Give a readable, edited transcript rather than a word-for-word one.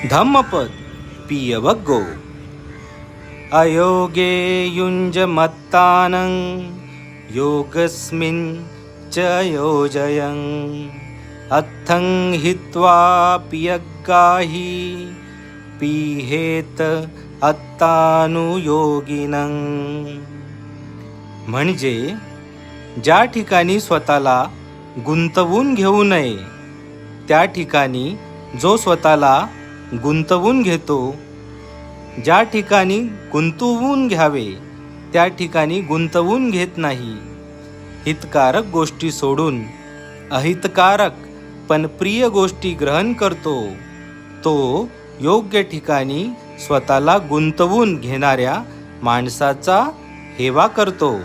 धम्मपद पियवग्गो अयोगे युञ्जमत्तानं योगस्मिन् च योजयन् अत्थं हित्वा पियग्गाहि पिहेत अत्तानुयोगिनं. म्हणजे ज्या ठिकाणी स्वतःला गुंतवून घेऊ नये त्या ठिकाणी जो स्वतःला गुंतवून घेतो, ज्या ठिकाणी गुंतवून घ्यावे त्या ठिकाणी गुंतवून घेत नाही, हितकारक गोष्टी सोडून अहितकारक पण प्रिय गोष्टी ग्रहण करतो, तो योग्य ठिकाणी स्वतःला गुंतवून घेणाऱ्या माणसाचा हेवा करतो.